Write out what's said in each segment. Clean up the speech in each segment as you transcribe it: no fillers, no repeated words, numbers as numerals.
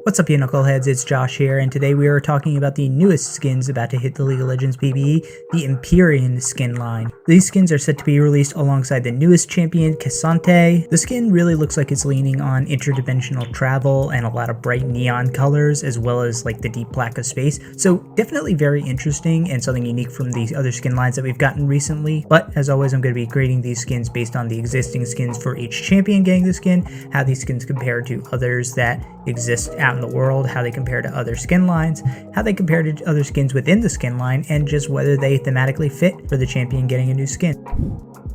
What's up, you knuckleheads? It's Josh here, and today we are talking about the newest skins about to hit the League of Legends PBE, the Empyrean skin line. These skins are set to be released alongside the newest champion, K'Sante. The skin really looks like it's leaning on interdimensional travel and a lot of bright neon colors, as well as like the deep black of space. So definitely very interesting and something unique from the other skin lines that we've gotten recently. But as always, I'm going to be grading these skins based on the existing skins for each champion getting the skin, how these skins compare to others that exist out in the world, how they compare to other skin lines, how they compare to other skins within the skin line, and just whether they thematically fit for the champion getting a new skin.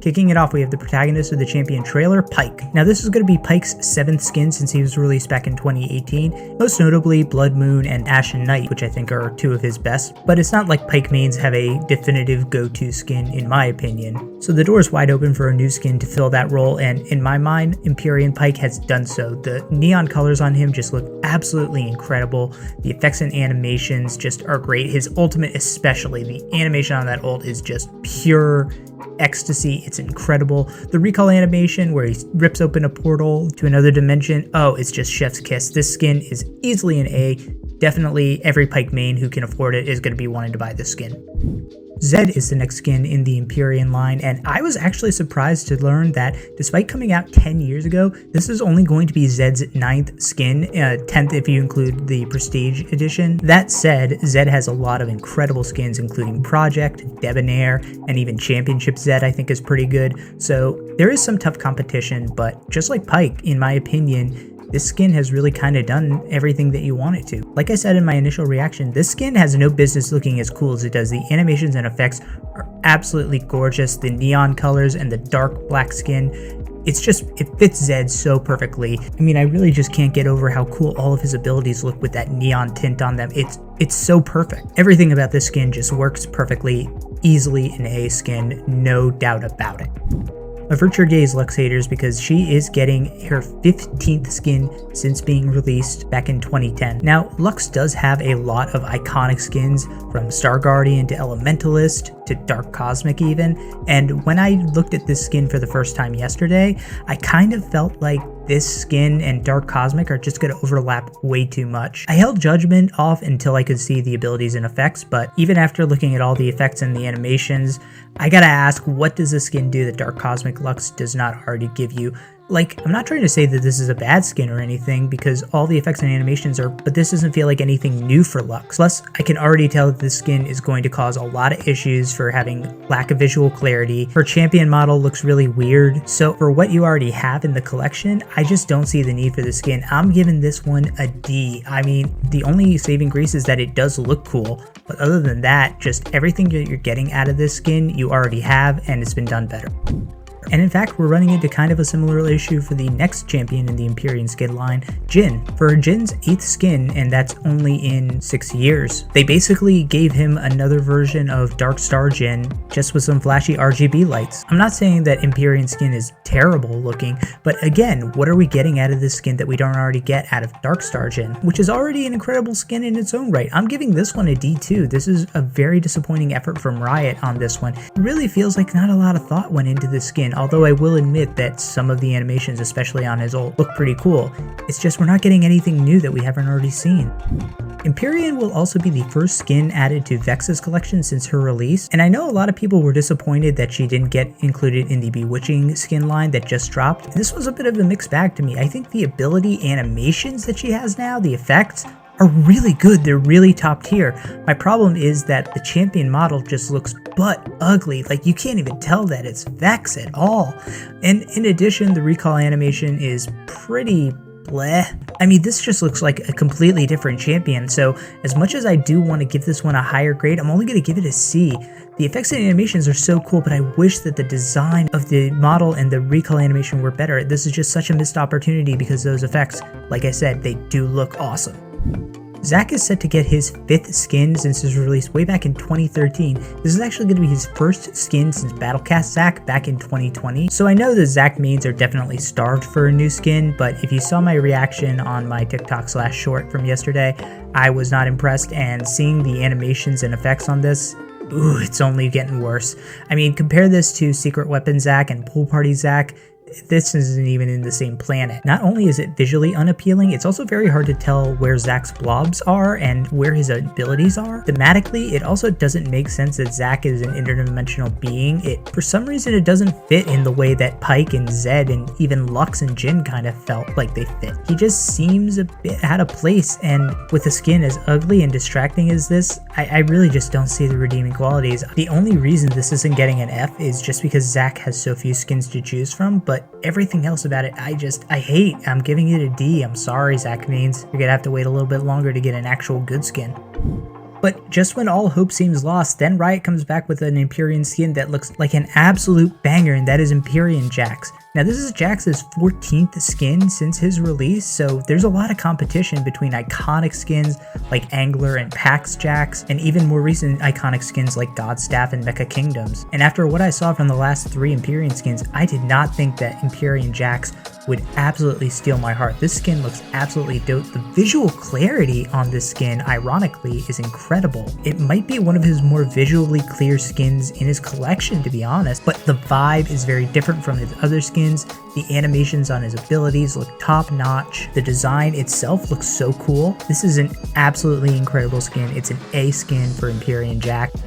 Kicking it off, we have the protagonist of the champion trailer, Pyke. Now this is going to be Pyke's 7th skin since he was released back in 2018, most notably Blood Moon and Ashen Night, which I think are two of his best, but it's not like Pyke mains have a definitive go-to skin in my opinion. So the door is wide open for a new skin to fill that role, and in my mind, Empyrean Pyke has done so. The neon colors on him just look absolutely incredible. The effects and animations just are great. His ultimate especially, the animation on that ult is just pure ecstasy. It's incredible. The recall animation where he rips open a portal to another dimension, oh, it's just chef's kiss. This skin is easily an A. Definitely every Pyke main who can afford it is going to be wanting to buy this skin. Zed is the next skin in the Empyrean line, and I was actually surprised to learn that despite coming out 10 years ago, this is only going to be Zed's 9th skin, 10th if you include the Prestige edition. That said, Zed has a lot of incredible skins, including Project, Debonair, and even Championship Zed I think is pretty good, so there is some tough competition, but just like Pyke, in my opinion, this skin has really kind of done everything that you want it to. Like I said in my initial reaction, this skin has no business looking as cool as it does. The animations and effects are absolutely gorgeous. The neon colors and the dark black skin, it fits Zed so perfectly. I mean, I really just can't get over how cool all of his abilities look with that neon tint on them. It's so perfect. Everything about this skin just works perfectly, easily an A skin, no doubt about it. Avert your gaze, Lux haters, because she is getting her 15th skin since being released back in 2010. Now, Lux does have a lot of iconic skins, from Star Guardian to Elementalist to Dark Cosmic even, and when I looked at this skin for the first time yesterday, I kind of felt like this skin and Dark Cosmic are just going to overlap way too much. I held Judgment off until I could see the abilities and effects, but even after looking at all the effects and the animations, I gotta ask, what does this skin do that Dark Cosmic Lux does not already give you? Like, I'm not trying to say that this is a bad skin or anything, because all the effects and animations are, but this doesn't feel like anything new for Lux. Plus, I can already tell that this skin is going to cause a lot of issues for having lack of visual clarity. Her champion model looks really weird, so for what you already have in the collection, I just don't see the need for the skin. I'm giving this one a D. I mean, the only saving grace is that it does look cool, but other than that, just everything that you're getting out of this skin, you already have, and it's been done better. And in fact, we're running into kind of a similar issue for the next champion in the Empyrean skin line, Jhin. For Jin's 8th skin, and that's only in 6 years, they basically gave him another version of Dark Star Jhin, just with some flashy RGB lights. I'm not saying that Empyrean skin is terrible looking, but again, what are we getting out of this skin that we don't already get out of Dark Star Jhin, which is already an incredible skin in its own right. I'm giving this one a D too. This is a very disappointing effort from Riot on this one. It really feels like not a lot of thought went into this skin, although I will admit that some of the animations, especially on his ult, look pretty cool. It's just we're not getting anything new that we haven't already seen. Empyrean will also be the first skin added to Vex's collection since her release, and I know a lot of people were disappointed that she didn't get included in the Bewitching skin line that just dropped. This was a bit of a mixed bag to me. I think the ability animations that she has now, the effects, are really good. They're really top tier. My problem is that the champion model just looks butt ugly. Like, you can't even tell that it's Vex at all. And in addition, the recall animation is pretty bleh. I mean, this just looks like a completely different champion, so as much as I do want to give this one a higher grade, I'm only going to give it a C. The effects and animations are so cool, but I wish that the design of the model and the recall animation were better. This is just such a missed opportunity because those effects, like I said, they do look awesome. Zac is set to get his 5th skin since his release way back in 2013. This is actually going to be his first skin since Battlecast Zac back in 2020. So I know the Zac mains are definitely starved for a new skin, but if you saw my reaction on my TikTok/short from yesterday, I was not impressed, and seeing the animations and effects on this, ooh, it's only getting worse. I mean, compare this to Secret Weapon Zac and Pool Party Zac. this isn't even in the same planet. Not only is it visually unappealing, it's also very hard to tell where Zac's blobs are and where his abilities are. Thematically, it also doesn't make sense that Zac is an interdimensional being. For some reason, it doesn't fit in the way that Pyke and Zed and even Lux and Jhin kind of felt like they fit. He just seems a bit out of place, and with a skin as ugly and distracting as this, I really just don't see the redeeming qualities. The only reason this isn't getting an F is just because Zac has so few skins to choose from, but everything else about it, I hate. I'm giving it a D. I'm sorry, Zac means. You're gonna have to wait a little bit longer to get an actual good skin. But just when all hope seems lost, then Riot comes back with an Empyrean skin that looks like an absolute banger, and that is Empyrean Jax. Now this is Jax's 14th skin since his release, so there's a lot of competition between iconic skins like Angler and Pax Jax, and even more recent iconic skins like Godstaff and Mecha Kingdoms. And after what I saw from the last 3 Empyrean skins, I did not think that Empyrean Jax would absolutely steal my heart. This skin looks absolutely dope. The visual clarity on this skin, ironically, is incredible. It might be one of his more visually clear skins in his collection, to be honest, but the vibe is very different from his other skins. The animations on his abilities look top notch. The design itself looks so cool. This is an absolutely incredible skin. It's an A skin for Empyrean Jax.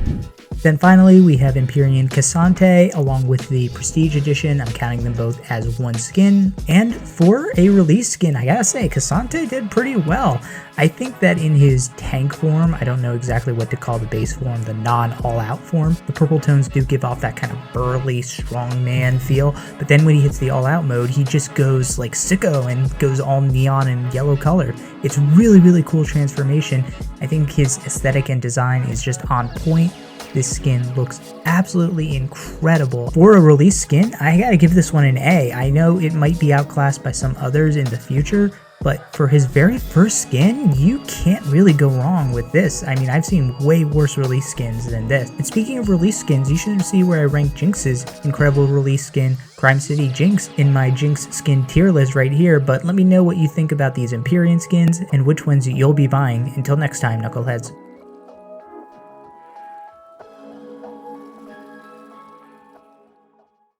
Then finally, we have Empyrean K'Sante along with the Prestige Edition. I'm counting them both as one skin. And for a release skin, I gotta say, K'Sante did pretty well. I think that in his tank form, I don't know exactly what to call the base form, the non-all-out form, the purple tones do give off that kind of burly, strongman feel. But then when he hits the all-out mode, he just goes like sicko and goes all neon and yellow color. It's really, really cool transformation. I think his aesthetic and design is just on point. This skin looks absolutely incredible. For a release skin, I gotta give this one an A. I know it might be outclassed by some others in the future, but for his very first skin, you can't really go wrong with this. I mean, I've seen way worse release skins than this. And speaking of release skins, you should see where I rank Jinx's incredible release skin, Crime City Jinx, in my Jinx skin tier list right here. But let me know what you think about these Empyrean skins and which ones you'll be buying. Until next time, Knuckleheads.